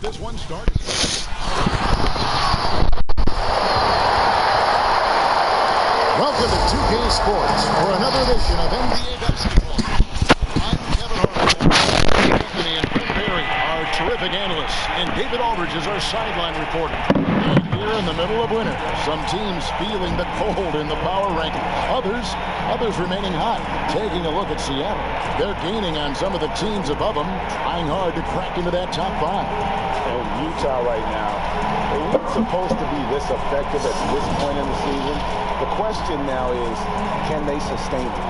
this one started. Welcome to 2K Sports for another edition of NBA basketball. I'm Kevin Harlan. Anthony and Brett Berry are terrific analysts, and David Aldridge is our sideline reporter. And here in the middle of winter, some teams feeling the cold in the power rankings. Others remaining hot. Taking a look at Seattle, they're gaining on some of the teams above them, trying hard to crack into that top 5. And Utah right now, they weren't supposed to be this effective at this point in the season. The question now is, can they sustain it?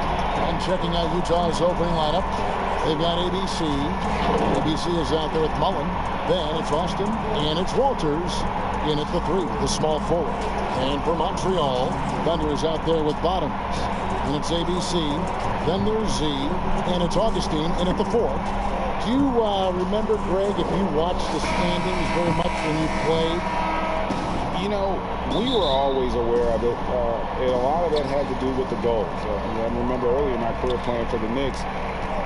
And checking out Utah's opening lineup, they've got ABC. ABC is out there with Mullen. Then it's Austin, and it's Walters in at the 3, the small forward. And for Montreal, Thunder is out there with Bottoms. And it's ABC. Then there's Z, and it's Augustine in at the 4. Do you remember, Greg, if you watched the standings very much when you played? You know, we were always aware of it, and a lot of that had to do with the goals. I remember early in my career playing for the Knicks,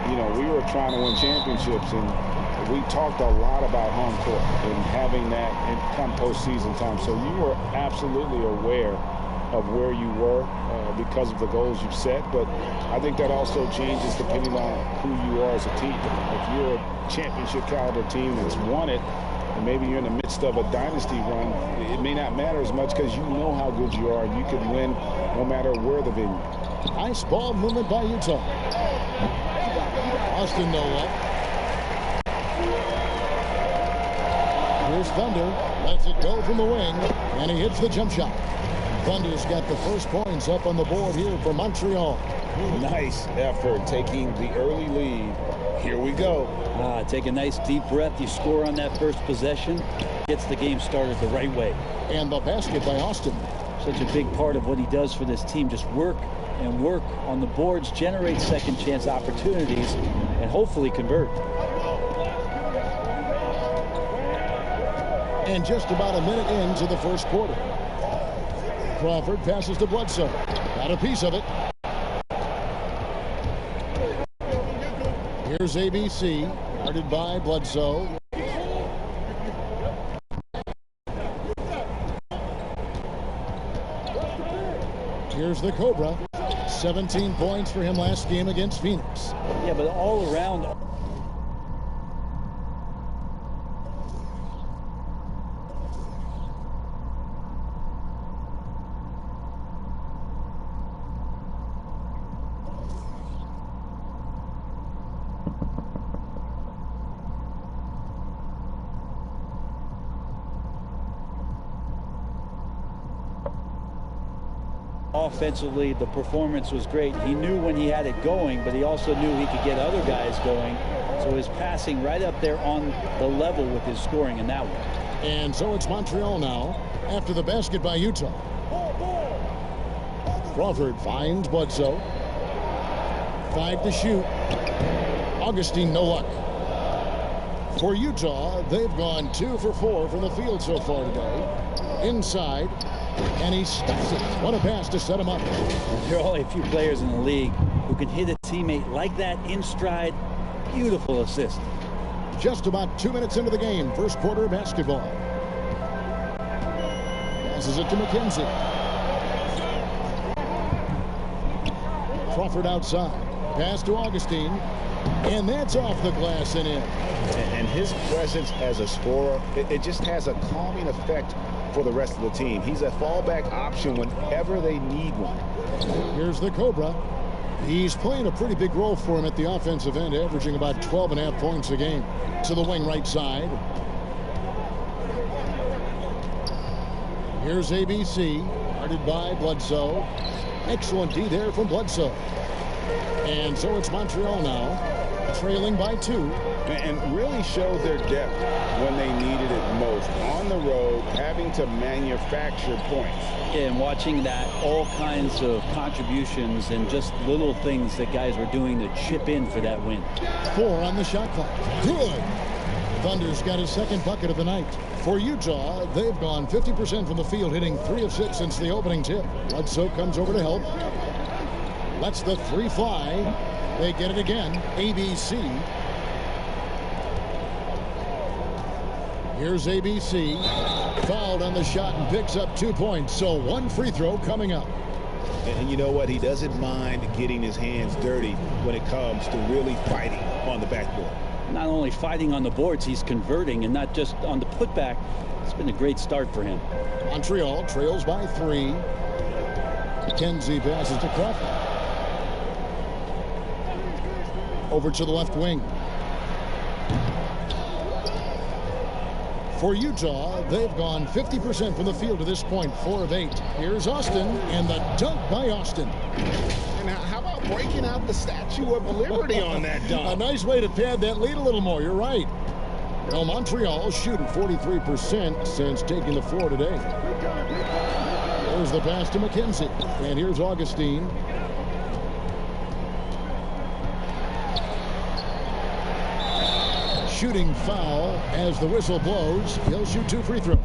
you know, we were trying to win championships, and we talked a lot about home court and having that in come postseason time. So you were absolutely aware of where you were because of the goals you've set, but I think that also changes depending on who you are as a team. If you're a championship caliber team that's won it, and maybe you're in the midst of a dynasty run, it may not matter as much because you know how good you are. You can win no matter where the venue. Nice ball movement by Utah. Austin no luck. Here's Thunder. Lets it go from the wing, and he hits the jump shot. Thunder's got the first points up on the board here for Montreal. Nice effort taking the early lead. Here we go. Take a nice deep breath. You score on that first possession. Gets the game started the right way. And the basket by Austin. Such a big part of what he does for this team. Just work and work on the boards, generate second chance opportunities, and hopefully convert. And just about a minute into the first quarter. Crawford passes to Bledsoe. Got a piece of it. Here's ABC, guarded by Bledsoe. Here's the Cobra. 17 points for him last game against Phoenix. Yeah, but all around. Offensively, the performance was great. He knew when he had it going, but he also knew he could get other guys going. So his passing right up there on the level with his scoring in that one. And so it's Montreal now after the basket by Utah. Crawford finds Bledsoe. 5 to shoot. Augustine no luck. For Utah, they've gone 2 for 4 from the field so far today. Inside. And he stuffs it. What a pass to set him up. There are only a few players in the league who can hit a teammate like that in stride. Beautiful assist. Just about 2 minutes into the game. First quarter of basketball. Passes it to McKenzie. Crawford outside. Pass to Augustine. And that's off the glass and in. And his presence as a scorer, it just has a calming effect for the rest of the team. He's a fallback option whenever they need one. Here's the Cobra. He's playing a pretty big role for him at the offensive end, averaging about 12.5 points a game. To the wing right side. Here's ABC, guarded by Bledsoe. Excellent D there from Bledsoe. And so it's Montreal now, trailing by 2. And really showed their depth when they needed it most. On the road, having to manufacture points. Yeah, and watching that, all kinds of contributions and just little things that guys were doing to chip in for that win. 4 on the shot clock. Good. Thunder's got his second bucket of the night. For Utah, they've gone 50% from the field, hitting 3 of 6 since the opening tip. Bledsoe comes over to help. Lets the 3 fly. They get it again. ABC. Here's ABC. Fouled on the shot and picks up 2 points. So 1 free throw coming up. And you know what? He doesn't mind getting his hands dirty when it comes to really fighting on the backboard. Not only fighting on the boards, he's converting, and not just on the putback. It's been a great start for him. Montreal trails by 3. McKenzie passes to Crawford. Over to the left wing. For Utah, they've gone 50% from the field to this point, 4 of 8. Here's Austin, and the dunk by Austin. And how about breaking out the Statue of Liberty on that dunk? A nice way to pad that lead a little more. You're right. Well, Montreal shooting 43% since taking the floor today. There's the pass to McKenzie, and here's Augustine. Shooting foul as the whistle blows. He'll shoot 2 free throws.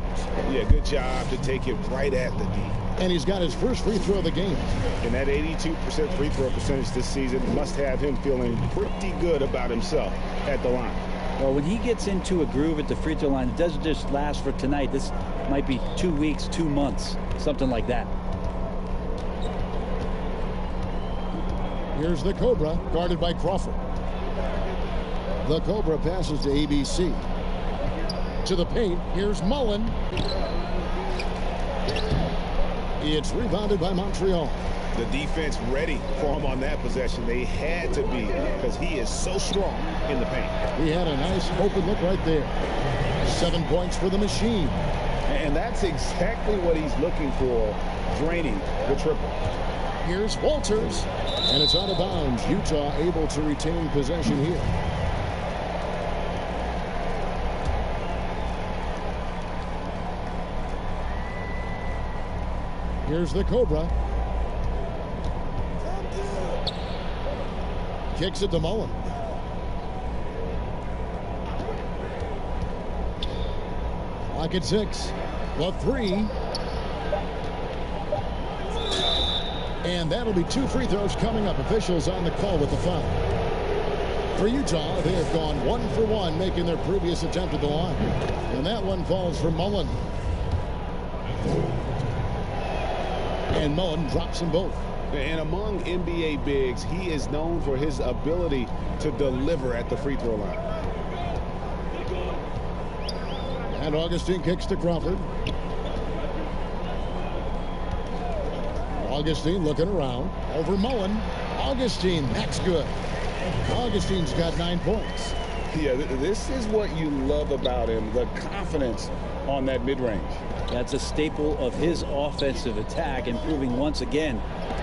Yeah, good job to take it right at the D. And he's got his first free throw of the game. And that 82% free throw percentage this season must have him feeling pretty good about himself at the line. Well, when he gets into a groove at the free throw line, it doesn't just last for tonight. This might be 2 weeks, 2 months, something like that. Here's the Cobra, guarded by Crawford. The Cobra passes to ABC. To the paint, here's Mullen. It's rebounded by Montreal. The defense ready for him on that possession. They had to be, because he is so strong in the paint. He had a nice open look right there. 7 points for the machine. And that's exactly what he's looking for, draining the triple. Here's Walters, and it's out of bounds. Utah able to retain possession here. Here's the Cobra. Kicks it to Mullen. Clock at 6. The 3. And that'll be 2 free throws coming up. Officials on the call with the foul. For Utah, they have gone 1 for 1, making their previous attempt at the line. And that one falls for Mullen. And Mullen drops them both. And among NBA bigs, he is known for his ability to deliver at the free throw line. And Augustine kicks to Crawford. Augustine looking around. Over Mullen. Augustine, that's good. Augustine's got 9 points. Yeah, this is what you love about him, the confidence on that mid-range. That's a staple of his offensive attack, and proving once again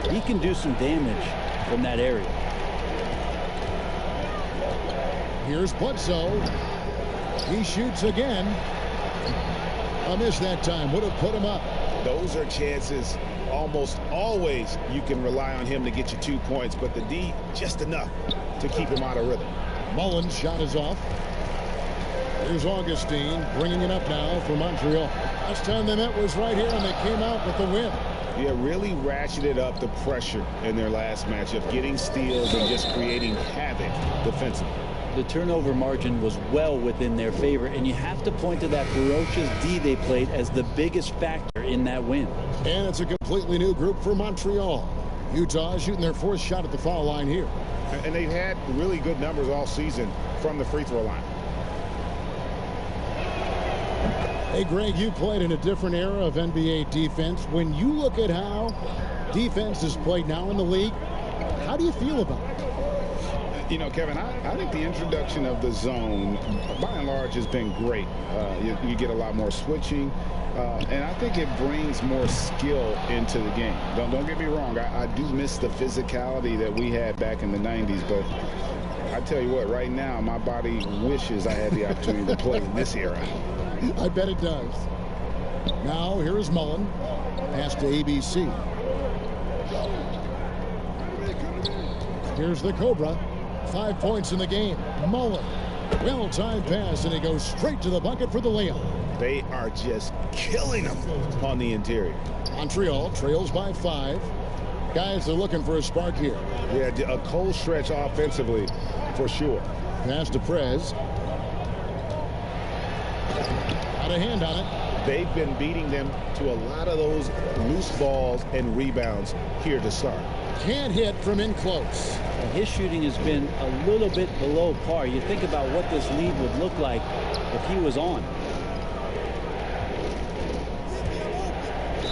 he can do some damage from that area. Here's Bledsoe. He shoots again. A miss that time. Would have put him up. Those are chances. Almost always you can rely on him to get you 2 points, but the D just enough to keep him out of rhythm. Mullen's shot is off. Here's Augustine bringing it up now for Montreal. Last time they met was right here, and they came out with the win. Yeah, really ratcheted up the pressure in their last matchup, getting steals and just creating havoc defensively. The turnover margin was well within their favor, and you have to point to that ferocious D they played as the biggest factor in that win. And it's a completely new group for Montreal. Utah is shooting their 4th shot at the foul line here. And they've had really good numbers all season from the free throw line. Hey, Greg, you played in a different era of NBA defense. When you look at how defense is played now in the league, how do you feel about it? You know, Kevin, I think the introduction of the zone, by and large, has been great. You get a lot more switching, and I think it brings more skill into the game. Don't get me wrong. I do miss the physicality that we had back in the 90s, but I tell you what, right now, my body wishes I had the opportunity to play in this era. I bet it does. Now, here is Mullen. Pass to ABC. Here's the Cobra. 5 points in the game. Mullen. Well-timed pass, and he goes straight to the bucket for the layup. They are just killing them on the interior. Montreal trails by 5. Guys are looking for a spark here. Yeah, a cold stretch offensively for sure. Pass to Prez. Got a hand on it. They've been beating them to a lot of those loose balls and rebounds here to start. Can't hit from in close. And his shooting has been a little bit below par. You think about what this lead would look like if he was on.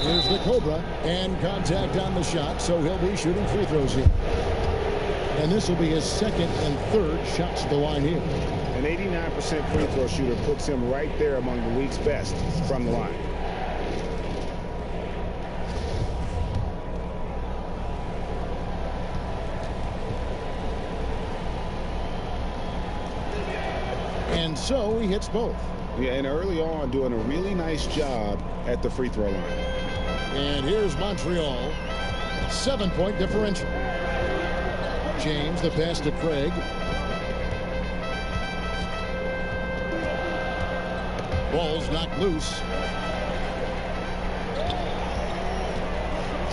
Here's the Cobra, and contact on the shot, so he'll be shooting free throws here. And this will be his second and third shots at the line here. An 89% free throw shooter puts him right there among the league's best from the line. And so he hits both. Yeah, and early on doing a really nice job at the free throw line. And here's Montreal. 7-point differential. James, the pass to Craig. Ball's knocked loose.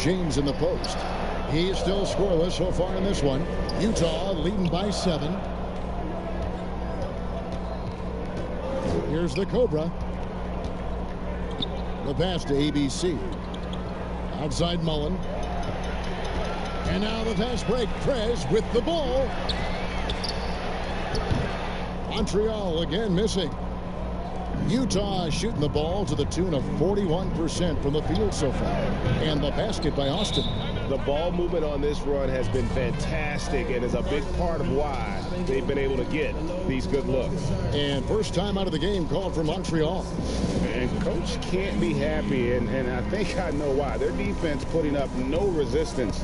James in the post. He's still scoreless so far in this one. Utah leading by 7. Here's the Cobra. The pass to ABC. Outside Mullen. And now the fast break. Prez with the ball. Montreal again missing. Utah shooting the ball to the tune of 41% from the field so far. And the basket by Austin. The ball movement on this run has been fantastic and is a big part of why they've been able to get these good looks. And first time out of the game called for Montreal. And coach can't be happy, and I think I know why. Their defense putting up no resistance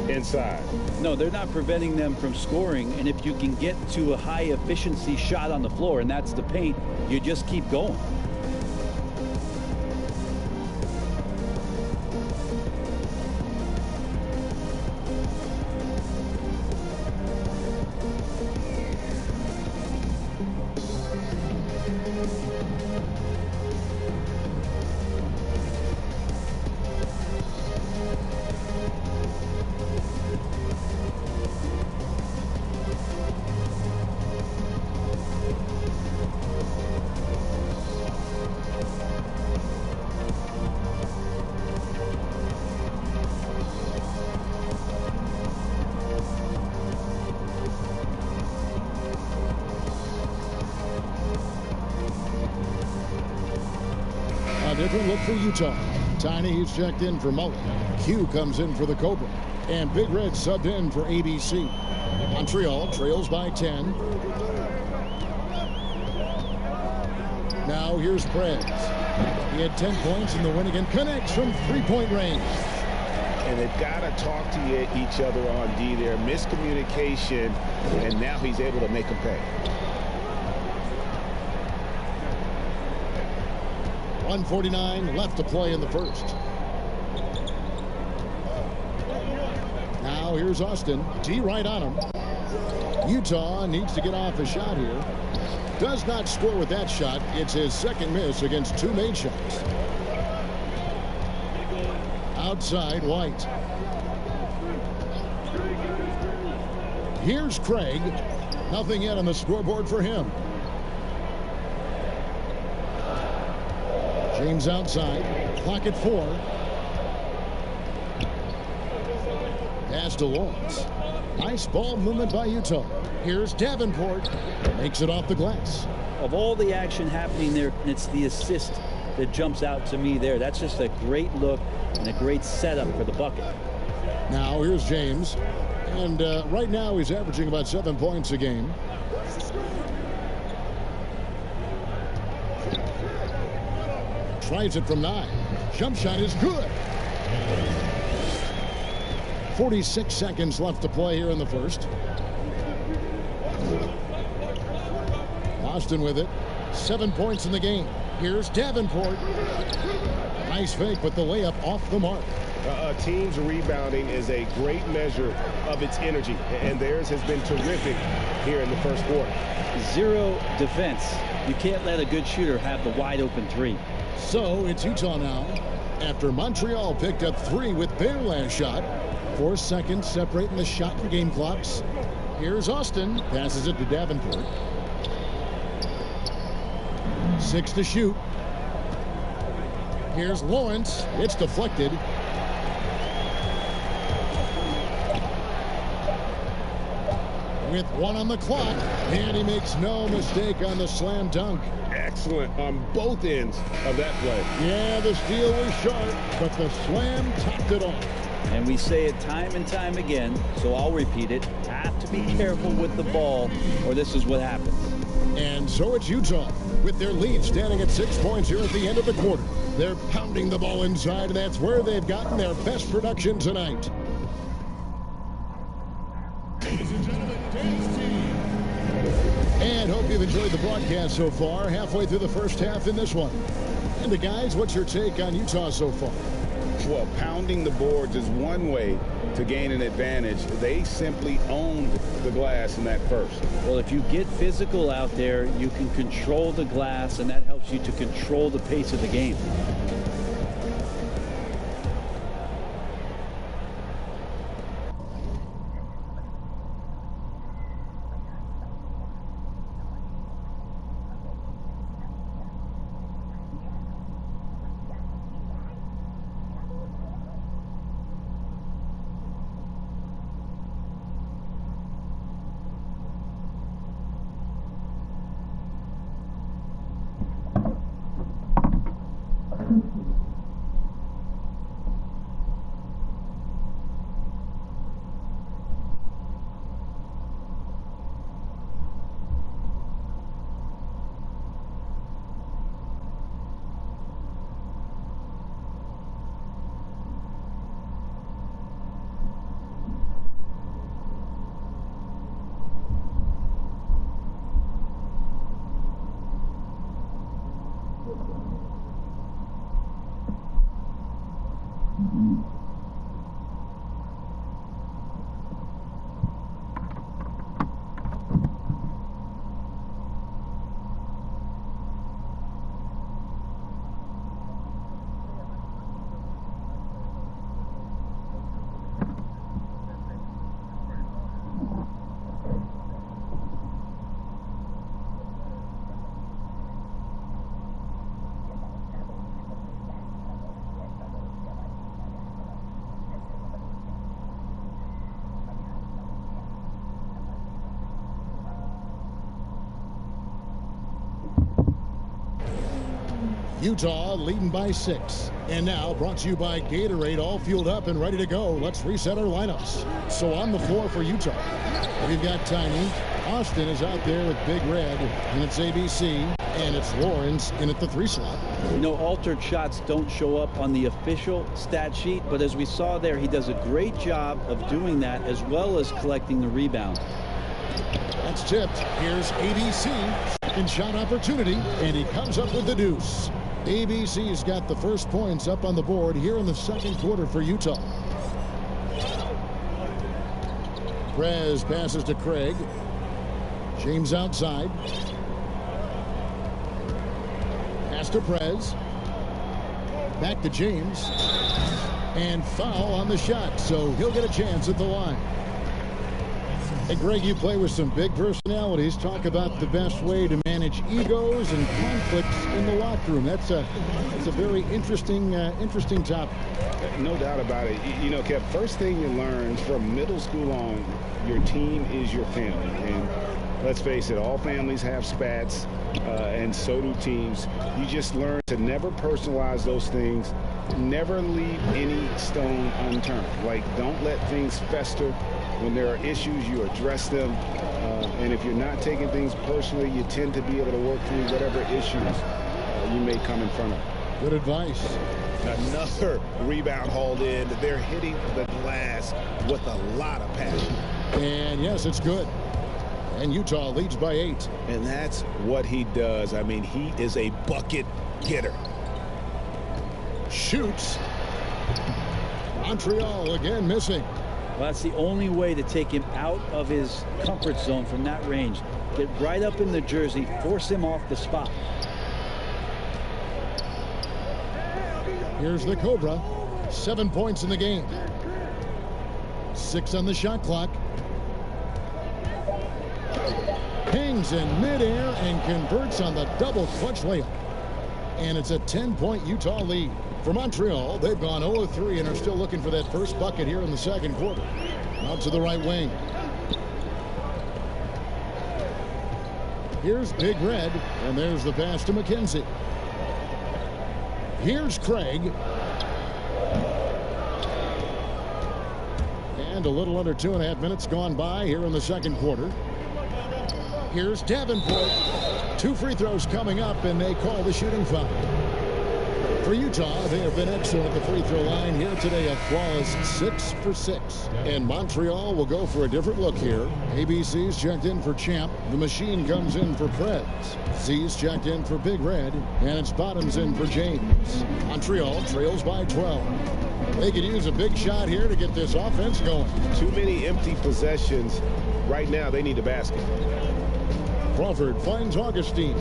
inside. No, they're not preventing them from scoring. And if you can get to a high efficiency shot on the floor, and that's the paint, you just keep going. Different look for Utah. Tiny, he's checked in for Mullen. Q comes in for the Cobra. And Big Red subbed in for ABC. Montreal trails by 10. Now here's Prez. He had 10 points in the win again. Connects from three-point range. And they've got to talk to each other on D there. Miscommunication, and now he's able to make them pay. 1:49 left to play in the first. Now here's Austin. D right on him. Utah needs to get off a shot here. Does not score with that shot. It's his second miss against two made shots. Outside White. Here's Craig. Nothing yet on the scoreboard for him. James outside. Clock at 4. Pass to Lawrence. Nice ball movement by Utah. Here's Davenport. Makes it off the glass. Of all the action happening there, it's the assist that jumps out to me there. That's just a great look and a great setup for the bucket. Now here's James. And right now he's averaging about 7 points a game. Tries it from 9. Jump shot is good. 46 seconds left to play here in the first. Austin with it. 7 points in the game. Here's Davenport. Nice fake, but the layup off the mark. A team's rebounding is a great measure of its energy, and theirs has been terrific here in the first quarter. Zero defense. You can't let a good shooter have the wide open three. So it's Utah now. After Montreal picked up 3 with their last shot. 4 seconds separating the shot and game clocks. Here's Austin. Passes it to Davenport. 6 to shoot. Here's Lawrence. It's deflected. With 1 on the clock, and he makes no mistake on the slam dunk. Excellent on both ends of that play. Yeah, the steal was sharp, but the slam topped it off. And we say it time and time again, so I'll repeat it. Have to be careful with the ball, or this is what happens. And so it's Utah, with their lead standing at 6 points here at the end of the quarter. They're pounding the ball inside, and that's where they've gotten their best production tonight. Ladies and gentlemen, today's team. And hope you've enjoyed the broadcast so far. Halfway through the first half in this one. And the guys, what's your take on Utah so far? Well, pounding the boards is one way to gain an advantage. They simply owned the glass in that first. Well, if you get physical out there, you can control the glass, and that helps you to control the pace of the game. Utah leading by 6. And now brought to you by Gatorade, all fueled up and ready to go. Let's reset our lineups. So on the floor for Utah, we've got Tiny. Austin is out there with Big Red, and it's ABC, and it's Lawrence in at the 3 slot. You know, altered shots don't show up on the official stat sheet, but as we saw there, he does a great job of doing that as well as collecting the rebound. That's tipped. Here's ABC. Second shot opportunity, and he comes up with the deuce. ABC's got the first points up on the board here in the second quarter for Utah. Prez passes to Craig. James outside. Pass to Prez. Back to James. And foul on the shot, so he'll get a chance at the line. Hey, Greg, you play with some big personalities. Talk about the best way to manage egos and conflicts in the locker room. That's a very interesting topic. No doubt about it. You know, Kev, first thing you learn from middle school on, your team is your family. And let's face it, all families have spats, and so do teams. You just learn to never personalize those things. Never leave any stone unturned. Like, don't let things fester. When there are issues, you address them. And if you're not taking things personally, you tend to be able to work through whatever issues you may come in front of. Good advice. Another rebound hauled in. They're hitting the glass with a lot of passion. And yes, it's good. And Utah leads by 8. And that's what he does. I mean, he is a bucket getter. Shoots. Montreal again missing. Well, that's the only way to take him out of his comfort zone from that range. Get right up in the jersey, force him off the spot. Here's the Cobra. 7 points in the game. 6 on the shot clock. Hangs in midair and converts on the double clutch layup. And it's a 10-point Utah lead. For Montreal, they've gone 0-3 and are still looking for that first bucket here in the second quarter. Out to the right wing. Here's Big Red, and there's the pass to McKenzie. Here's Craig. And a little under 2.5 minutes gone by here in the second quarter. Here's Davenport. 2 free throws coming up, and they call the shooting foul. For Utah, they have been excellent at the free throw line here today, a flawless 6 for 6. And Montreal will go for a different look here. ABC's checked in for Champ. The machine comes in for Preds. Z's checked in for Big Red. And it's Bottoms in for James. Montreal trails by 12. They could use a big shot here to get this offense going. Too many empty possessions. Right now, they need a basket. Crawford finds Augustine.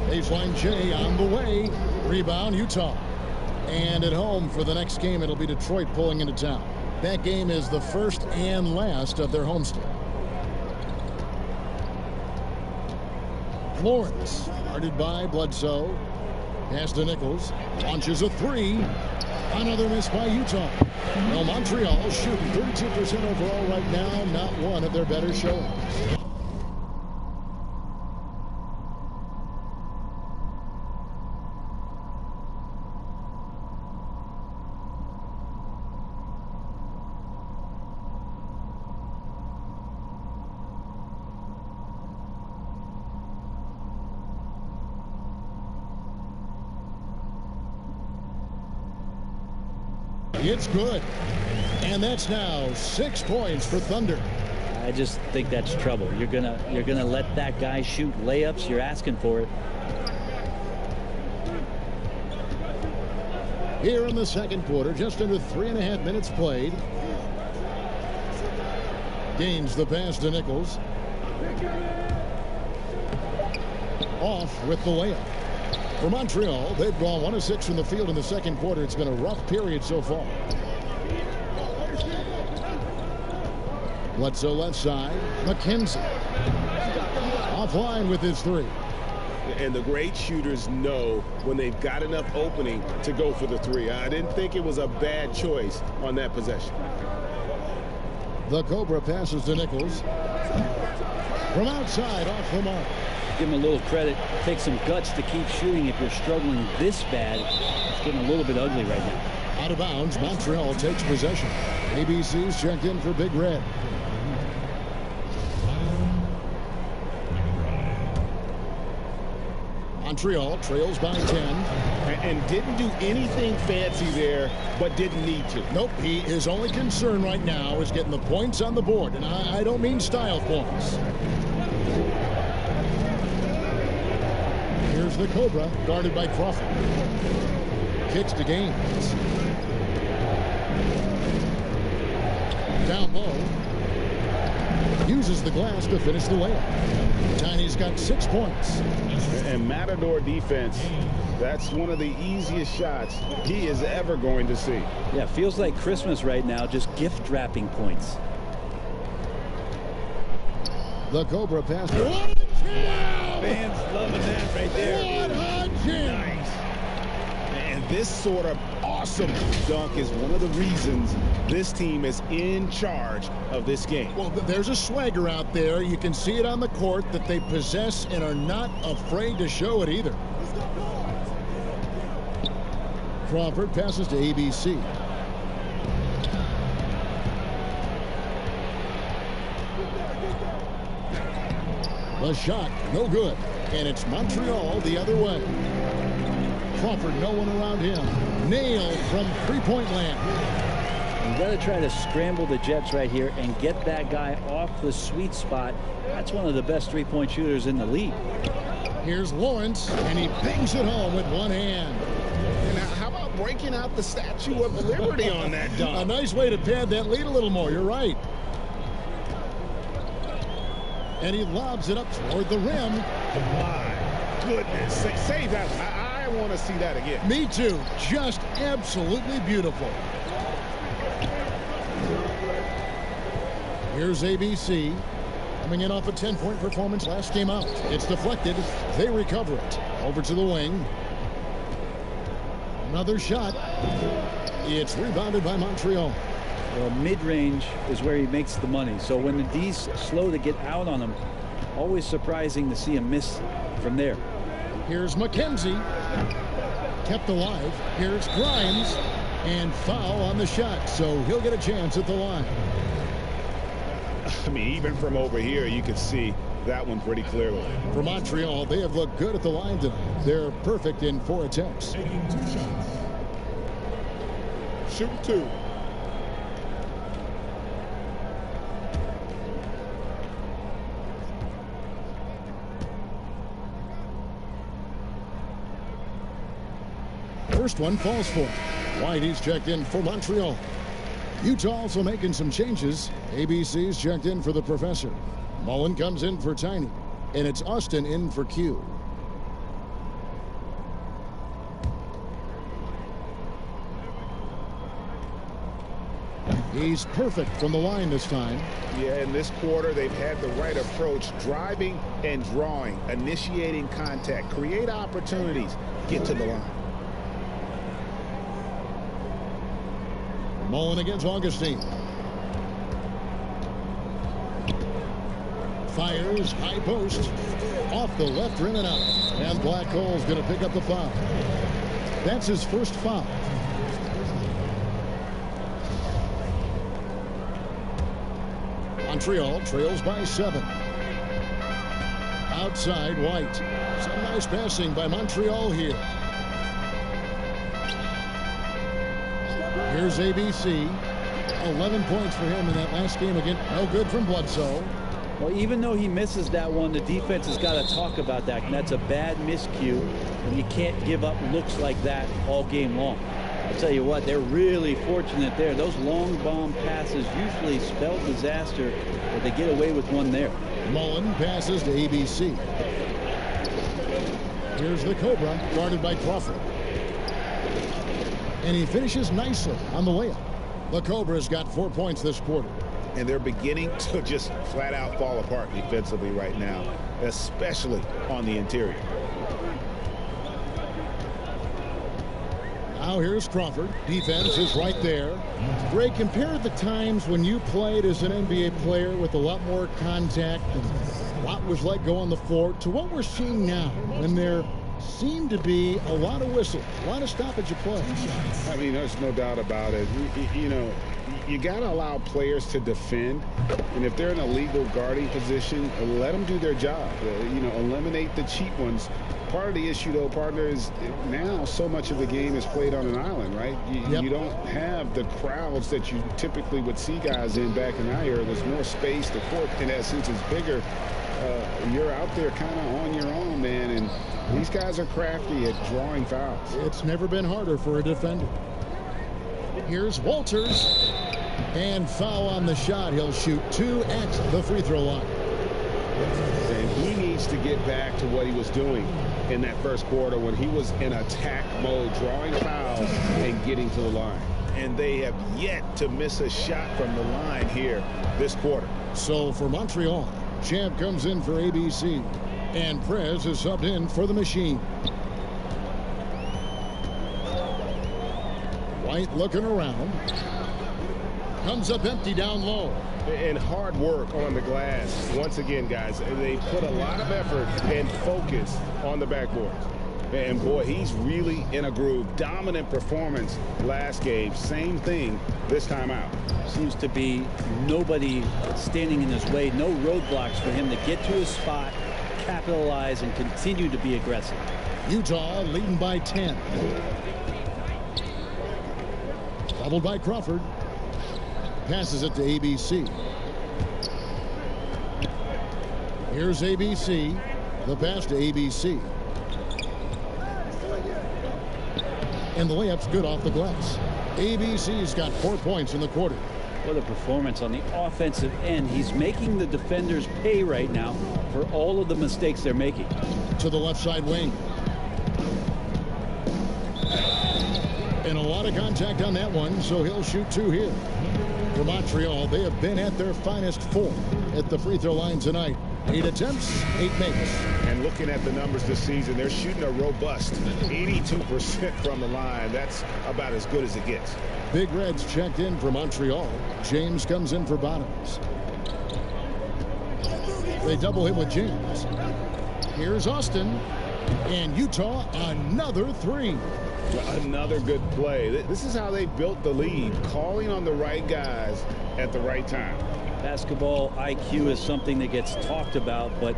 Baseline J on the way. Rebound Utah. And at home for the next game, it'll be Detroit pulling into town. That game is the first and last of their homestand. Lawrence, guarded by Bledsoe. Pass to Nichols. Launches a 3. Another miss by Utah. Well, Montreal shooting 32% overall right now. Not one of their better showings. It's good. And that's now 6 points for Thunder. I just think that's trouble. You're gonna let that guy shoot layups. You're asking for it. Here in the second quarter, just under 3.5 minutes played. Gains the pass to Nichols. Off with the layup. For Montreal, they've gone 1 of 6 from the field in the second quarter. It's been a rough period so far. Bledsoe left side. McKenzie. Offline with his 3. And the great shooters know when they've got enough opening to go for the 3. I didn't think it was a bad choice on that possession. The Cobra passes to Nichols. From outside, off the mark. Give him a little credit. Take some guts to keep shooting if you're struggling this bad. It's getting a little bit ugly right now. Out of bounds, Montreal takes possession. ABC's checked in for Big Red. Montreal trails by 10. And didn't do anything fancy there, but didn't need to. Nope, his only concern right now is getting the points on the board. And I don't mean style points. Here's the Cobra, guarded by Crawford. Kicks to Gaines. Down low. Uses the glass to finish the layup. Tiny's got 6 points. And Matador defense, that's one of the easiest shots he is ever going to see. Yeah, feels like Christmas right now, just gift wrapping points. The Cobra pass. Fans loving that right there. Nice. And this sort of awesome dunk is one of the reasons this team is in charge of this game. Well, there's a swagger out there. You can see it on the court that they possess and are not afraid to show it either. Crawford passes to ABC. The shot, no good. And it's Montreal the other way. Crawford, no one around him. Nailed from three-point land. You got to try to scramble the Jets right here and get that guy off the sweet spot. That's one of the best three-point shooters in the league. Here's Lawrence, and he bangs it home with one hand. And how about breaking out the Statue of Liberty on that dunk? A nice way to pad that lead a little more. You're right. And he lobs it up toward the rim. My goodness. Save that. I want to see that again. Me too. Just absolutely beautiful. Here's ABC. Coming in off a 10-point performance last game out. It's deflected. They recover it. Over to the wing. Another shot. It's rebounded by Montreal. Well, mid-range is where he makes the money. So when the D's slow to get out on him, always surprising to see him miss from there. Here's McKenzie. Kept alive. Here's Grimes. And foul on the shot. So he'll get a chance at the line. I mean, even from over here, you can see that one pretty clearly. For Montreal, they have looked good at the line tonight. They're perfect in 4 attempts. Shoot 2. First one falls for him. Whitey's checked in for Montreal. Utah also making some changes. ABC's checked in for the professor. Mullen comes in for Tiny. And it's Austin in for Q. He's perfect from the line this time. Yeah, in this quarter, they've had the right approach. Driving and drawing. Initiating contact. Create opportunities. Get to the line. Mullen against Augustine. Fires high post. Off the left rim and out. And Black Hole's going to pick up the foul. That's his first foul. Montreal trails by 7. Outside White. Some nice passing by Montreal here. Here's ABC. 11 points for him in that last game again. No good from Bledsoe. Well, even though he misses that one, the defense has got to talk about that. And that's a bad miscue. And you can't give up looks like that all game long. I'll tell you what, they're really fortunate there. Those long bomb passes usually spell disaster, but they get away with one there. Mullen passes to ABC. Here's the Cobra, guarded by Crawford. And he finishes nicely on the layup. The Cobra's got 4 points this quarter. And they're beginning to just flat out fall apart defensively right now, especially on the interior. Now here's Crawford. Defense is right there. Greg, compare the times when you played as an NBA player with a lot more contact and what was like go on the floor to what we're seeing now when there seem to be a lot of whistles, a lot of stoppage of play. I mean, there's no doubt about it. You know, you got to allow players to defend, and if they're in a legal guarding position, let them do their job. You know, eliminate the cheap ones. Part of the issue, though, partner, is now so much of the game is played on an island, right? You don't have the crowds that you typically would see guys in back in our era. There's more space. The court, in essence, is bigger. You're out there kind of on your own, man, and these guys are crafty at drawing fouls. It's never been harder for a defender. Here's Walters. And foul on the shot. He'll shoot 2 at the free throw line. And he needs to get back to what he was doing in that first quarter when he was in attack mode, drawing fouls and getting to the line. And they have yet to miss a shot from the line here this quarter. So for Montreal, Champ comes in for ABC. And Prez is subbed in for the Machine. White looking around. Comes up empty down low. And hard work on the glass. Once again, guys, they put a lot of effort and focus on the backboard. And boy, he's really in a groove. Dominant performance last game. Same thing this time out. Seems to be nobody standing in his way. No roadblocks for him to get to his spot, capitalize, and continue to be aggressive. Utah leading by 10. Doubled by Crawford. Passes it to ABC. Here's ABC. The pass to ABC. And the layup's good off the glass. ABC's got 4 points in the quarter. What a performance on the offensive end. He's making the defenders pay right now for all of the mistakes they're making. To the left side wing. And a lot of contact on that one, so he'll shoot 2 here. For Montreal, they have been at their finest 4 at the free throw line tonight. 8 attempts, 8 makes. And looking at the numbers this season, they're shooting a robust 82% from the line. That's about as good as it gets. Big Reds checked in for Montreal. James comes in for Bottoms. They double him with James. Here's Austin. And Utah, another 3. Another good play. This is how they built the lead, calling on the right guys at the right time. Basketball IQ is something that gets talked about, but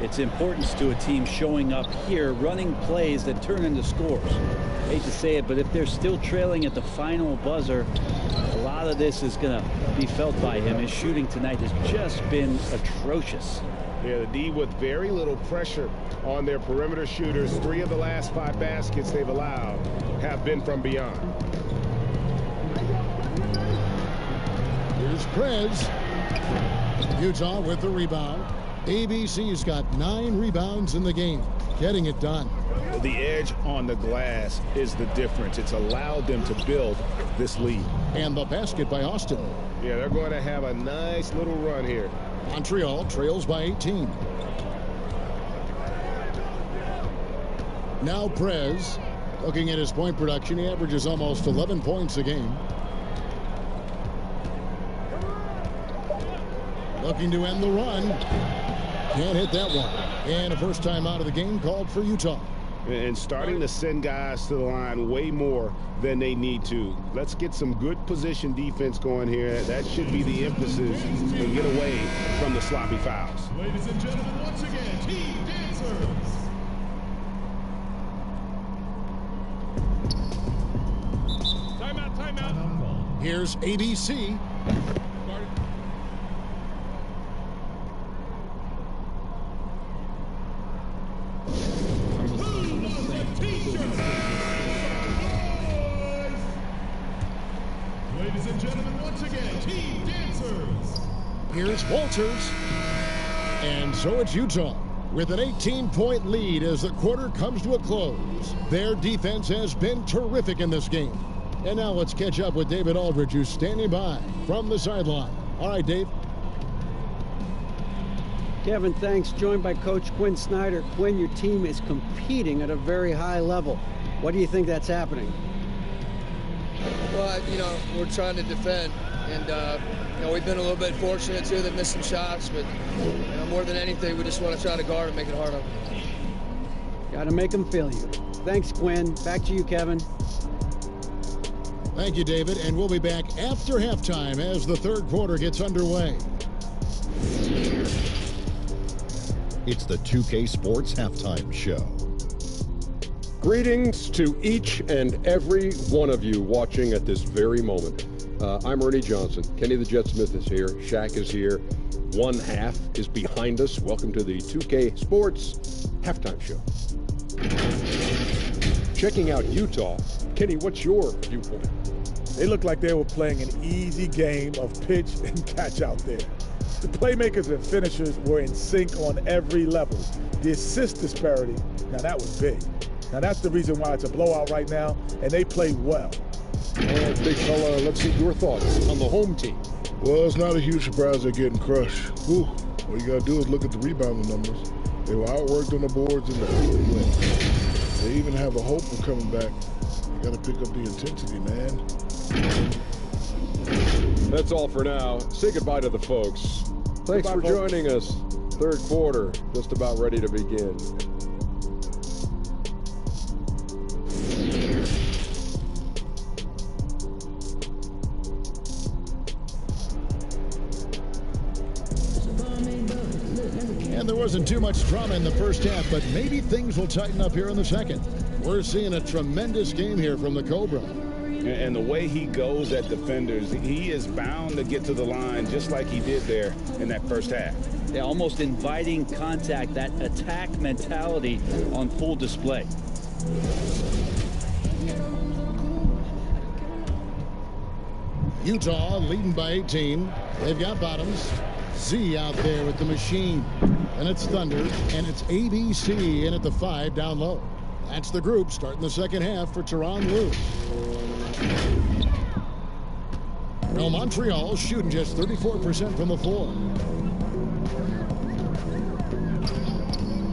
its importance to a team showing up here, running plays that turn into scores. I hate to say it, but if they're still trailing at the final buzzer, a lot of this is going to be felt by him. His shooting tonight has just been atrocious. Yeah, the D with very little pressure on their perimeter shooters. 3 of the last 5 baskets they've allowed have been from beyond. Here's Prez. Utah with the rebound. ABC's got 9 rebounds in the game, getting it done. The edge on the glass is the difference. It's allowed them to build this lead. And the basket by Austin. Yeah, they're going to have a nice little run here. Montreal trails by 18. Now Prez, looking at his point production, he averages almost 11 points a game. Looking to end the run. Can't hit that one. And a first time out of the game called for Utah. And starting to send guys to the line way more than they need to. Let's get some good position defense going here. That should be the emphasis and get away from the sloppy fouls. Ladies and gentlemen, once again, team dancers. Timeout, timeout. Here's ABC. Ladies and gentlemen, once again, team dancers. Here's Walters. And so it's Utah with an 18-point lead as the quarter comes to a close. Their defense has been terrific in this game. And now let's catch up with David Aldridge, who's standing by from the sideline. All right, Dave. Kevin, thanks. Joined by Coach Quinn Snyder. Quinn, your team is competing at a very high level. What do you think that's happening? Well, we're trying to defend, and we've been a little bit fortunate too. They missed some shots, but more than anything, we just want to try to guard and make it hard on them. Got to make them feel you. Thanks, Quinn. Back to you, Kevin. Thank you, David, and we'll be back after halftime as the third quarter gets underway. It's the 2K Sports Halftime Show. Greetings to each and every one of you watching at this very moment. I'm Ernie Johnson. Kenny the Jet Smith is here. Shaq is here. One half is behind us. Welcome to the 2K Sports Halftime Show. Checking out Utah. Kenny, what's your viewpoint? They looked like they were playing an easy game of pitch and catch out there. The playmakers and finishers were in sync on every level. The assist disparity, now that was big. Now that's the reason why it's a blowout right now, and they played well. And big fella, let's see your thoughts on the home team. Well, it's not a huge surprise they're getting crushed. Whew. All you got to do is look at the rebounding numbers. They were outworked on the boards and the win. They even have a hope of coming back. You got to pick up the intensity, man. That's all for now. Say goodbye to the folks. Thanks for joining us. Third quarter, just about ready to begin. And there wasn't too much drama in the first half, but maybe things will tighten up here in the second. We're seeing a tremendous game here from the Cobra. And the way he goes at defenders, he is bound to get to the line just like he did there in that first half. Yeah, almost inviting contact, that attack mentality on full display. Utah leading by 18. They've got Bottoms. Z out there with the machine. And it's Thunder, and it's ABC in at the 5 down low. That's the group starting the second half for Tyronn Lue. Now Montreal shooting just 34% from the floor.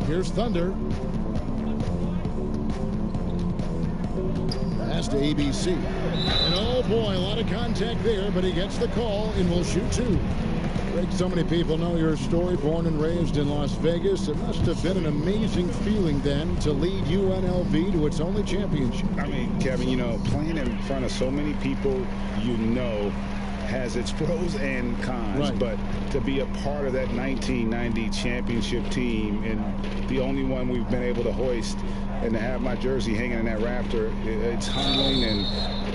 Here's Thunder. Pass to ABC. And oh boy, a lot of contact there, but he gets the call and will shoot two. Greg, so many people know your story, born and raised in Las Vegas. It must have been an amazing feeling then to lead UNLV to its only championship. I mean, Kevin, you know, playing in front of so many people you know has its pros and cons, right. But to be a part of that 1990 championship team and the only one we've been able to hoist and to have my jersey hanging in that rafter, it's humbling, and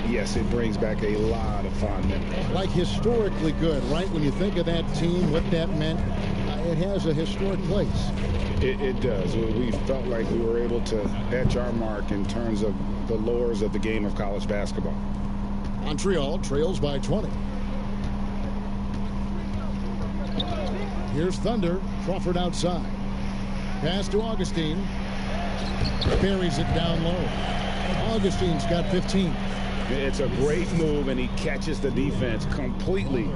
yes, it brings back a lot of fond memories. Like historically good, right? When you think of that team, what that meant, it has a historic place. It does. We felt like we were able to etch our mark in terms of the lures of the game of college basketball. Montreal trails by 20. Here's Thunder. Crawford outside. Pass to Augustine. Buries it down low. Augustine's got 15. It's a great move, and he catches the defense completely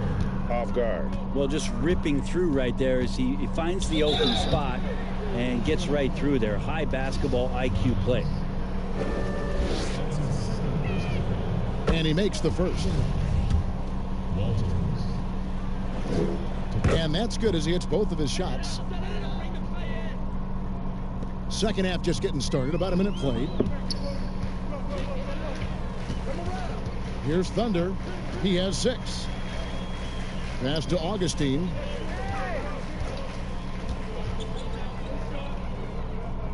off guard. Well, just ripping through right there as he finds the open spot and gets right through there. High basketball IQ play. And he makes the first. And that's good as he hits both of his shots. Second half just getting started. About a minute played. Here's Thunder. He has 6. Pass to Augustine.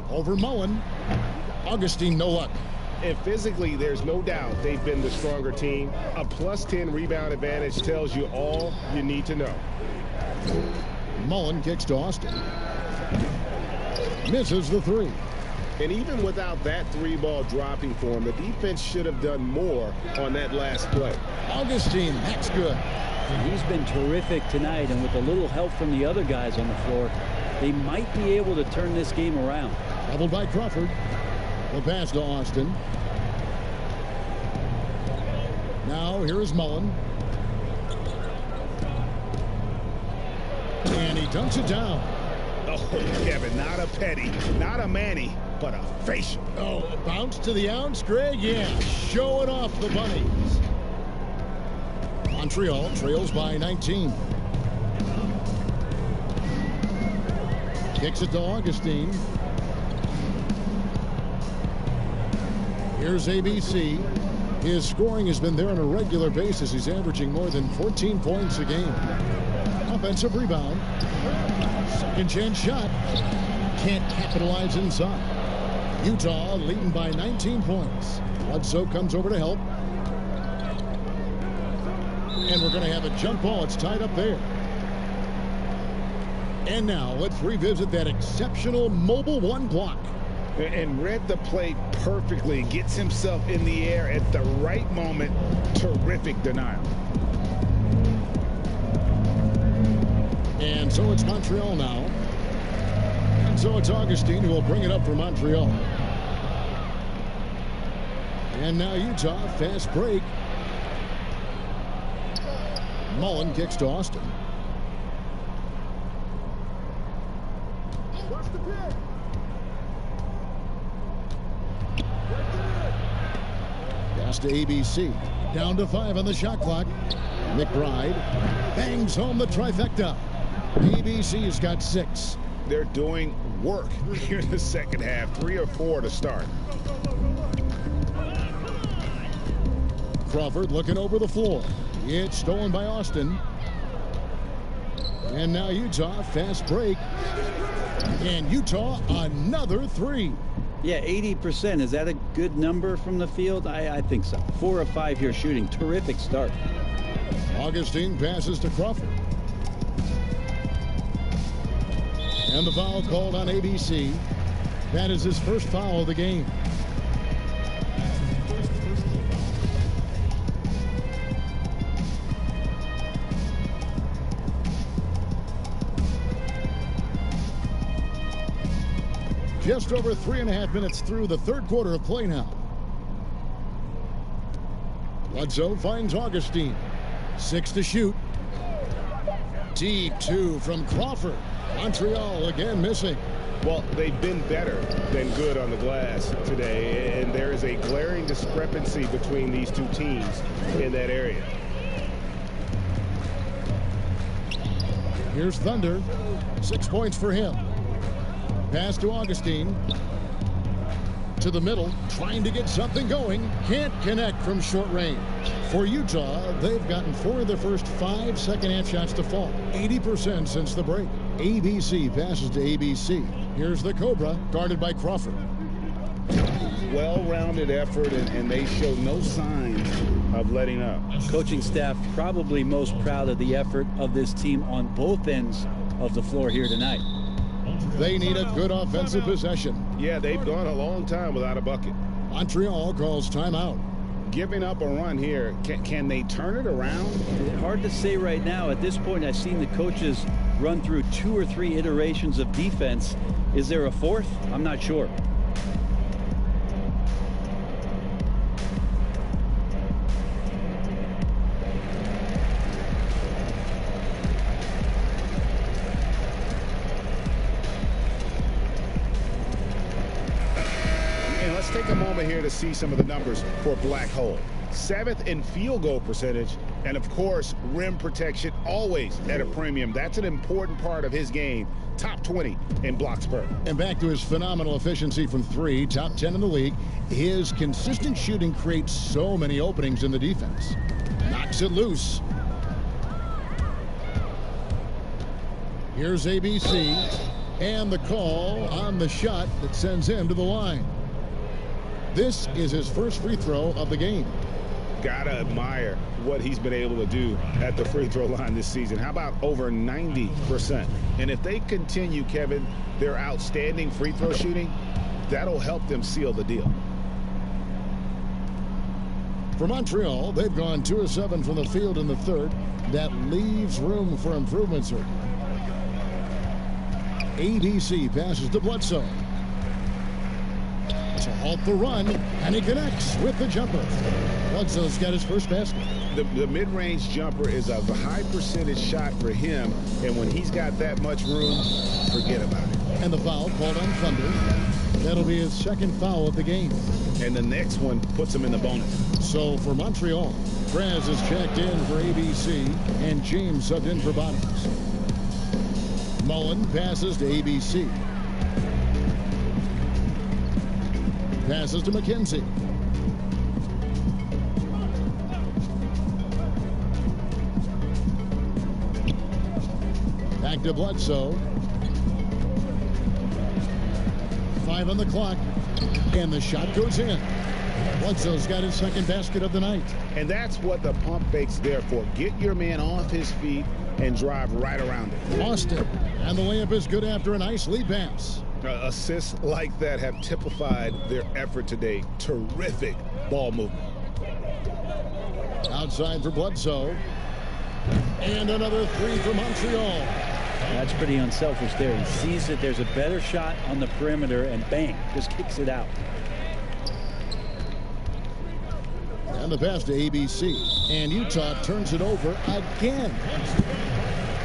Over Mullen. Augustine, no luck. And physically, there's no doubt they've been the stronger team. A +10 rebound advantage tells you all you need to know. Mullen kicks to Austin. Misses the 3. And even without that 3-ball dropping for him, the defense should have done more on that last play. Augustine, that's good. He's been terrific tonight, and with a little help from the other guys on the floor, they might be able to turn this game around. Doubled by Crawford. The pass to Austin. Now here is Mullen. And he dunks it down. Oh, Kevin, not a petty, not a Manny, but a facial. Oh, bounce to the ounce, Greg. Yeah, showing off the bunnies. Montreal trails by 19. Kicks it to Augustine. Here's ABC. His scoring has been there on a regular basis. He's averaging more than 14 points a game. Offensive rebound. Second chance shot. Can't capitalize inside. Utah leading by 19 points. Bledsoe comes over to help. And we're going to have a jump ball. It's tied up there. And now let's revisit that exceptional mobile 1 block. And read the play perfectly. Gets himself in the air at the right moment. Terrific denial. And so it's Montreal now. And so it's Augustine who will bring it up for Montreal. And now Utah, fast break. Mullen kicks to Austin. Pass to ABC. Down to 5 on the shot clock. McBride bangs home the trifecta. ABC's got 6. They're doing work here in the second half. 3 or 4 to start. Crawford looking over the floor. It's stolen by Austin. And now Utah, fast break. And Utah, another 3. Yeah, 80%. Is that a good number from the field? I think so. 4 of 5 here shooting. Terrific start. Augustine passes to Crawford. And the foul called on ABC. That is his first foul of the game. Just over 3.5 minutes through the third quarter of play now. Bledsoe finds Augustine. 6 to shoot. Deep 2 from Crawford. Montreal again missing. Well, they've been better than good on the glass today, and there is a glaring discrepancy between these two teams in that area. Here's Thunder. 6 points for him. Pass to Augustine. To the middle, trying to get something going. Can't connect from short range. For Utah, they've gotten 4 of their first 5 second-half shots to fall. 80% since the break. ABC passes to ABC. Here's the Cobra, guarded by Crawford. Well-rounded effort, and they show no signs of letting up. Coaching staff probably most proud of the effort of this team on both ends of the floor here tonight. They need a good offensive possession. Yeah, they've gone a long time without a bucket. Montreal calls timeout. Giving up a run here, can they turn it around? Hard to say right now. At this point, I've seen the coaches run through 2 or 3 iterations of defense. Is there a 4th? I'm not sure. Take a moment here to see some of the numbers for Black Hole. 7th in field goal percentage, and of course, rim protection always at a premium. That's an important part of his game. Top 20 in blocks per. And back to his phenomenal efficiency from 3, top 10 in the league. His consistent shooting creates so many openings in the defense. Knocks it loose. Here's ABC, and the call on the shot that sends him to the line. This is his first free throw of the game. Gotta admire what he's been able to do at the free throw line this season. How about over 90%? And if they continue, Kevin, their outstanding free throw shooting, that'll help them seal the deal. For Montreal, they've gone 2 of 7 from the field in the third. That leaves room for improvement, sir. ABC passes to Bledsoe. To halt the run, and he connects with the jumper. Bledsoe's got his first basket. The mid-range jumper is a high percentage shot for him, and when he's got that much room, forget about it. And the foul called on Thunder. That'll be his 2nd foul of the game. And the next one puts him in the bonus. So for Montreal, Graz is checked in for ABC, and James subbed in for Bottoms. Mullen passes to ABC. Passes to McKenzie. Back to Bledsoe. 5 on the clock. And the shot goes in. Bledsoe's got his 2nd basket of the night. And that's what the pump fake's there for. Get your man off his feet and drive right around it. Austin. And the layup is good after a nice lead pass. Assists like that have typified their effort today. Terrific ball movement. Outside for Bledsoe. And another 3 for Montreal. That's pretty unselfish there. He sees that there's a better shot on the perimeter and bang, just kicks it out. And the pass to ABC. And Utah turns it over again.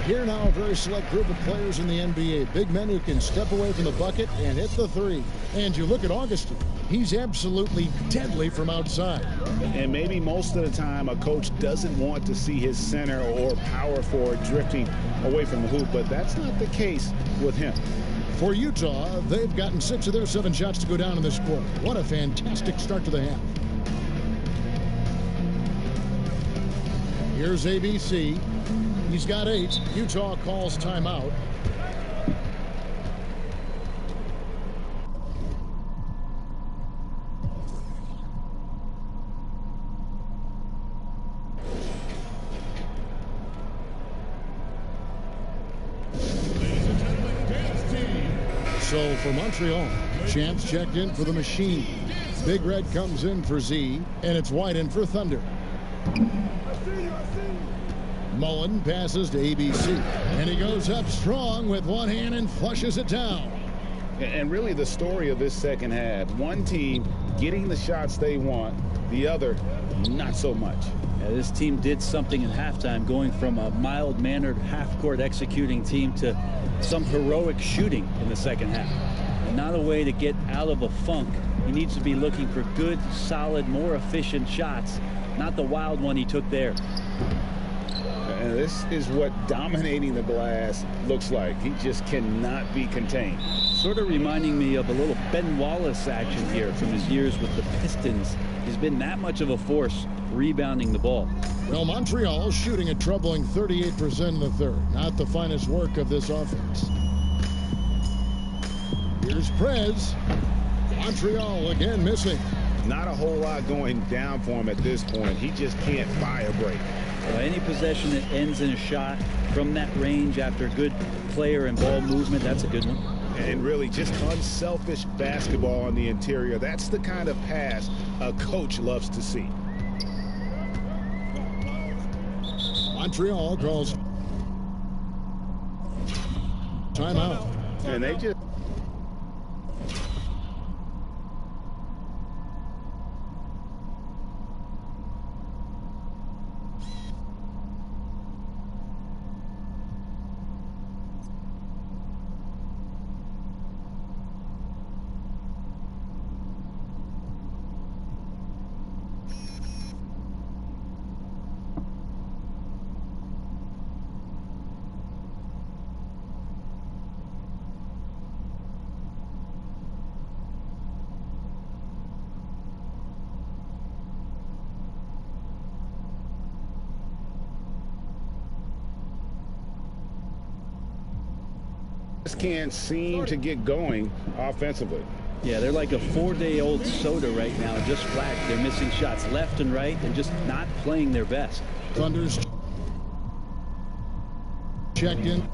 Here now a very select group of players in the NBA. Big men who can step away from the bucket and hit the 3. And you look at Augustine. He's absolutely deadly from outside. And maybe most of the time a coach doesn't want to see his center or power forward drifting away from the hoop, but that's not the case with him. For Utah, they've gotten 6 of their 7 shots to go down in this quarter. What a fantastic start to the half. Here's ABC. He's got 8. Utah calls timeout. So for Montreal, Champs checked in for the Machine. Big Red comes in for Z, and it's White in for Thunder. Mullen passes to ABC, and he goes up strong with one hand and flushes it down. And really the story of this second half, one team getting the shots they want, the other not so much. Yeah, this team did something in halftime, going from a mild-mannered half-court executing team to some heroic shooting in the second half. And not a way to get out of a funk. He needs to be looking for good, solid, more efficient shots, not the wild one he took there. And this is what dominating the glass looks like. He just cannot be contained. Sort of reminding me of a little Ben Wallace action here from his years with the Pistons. He's been that much of a force rebounding the ball. Well, Montreal shooting a troubling 38% in the third. Not the finest work of this offense. Here's Prez. Montreal again missing. Not a whole lot going down for him at this point. He just can't buy a break. Any possession that ends in a shot from that range after good player and ball movement, that's a good one. And really just unselfish basketball on the interior. That's the kind of pass a coach loves to see. Montreal calls timeout. And they just... can't seem to get going offensively. Yeah, they're like a 4-day-old soda right now, just flat. They're missing shots left and right and just not playing their best. Thunder's checked in.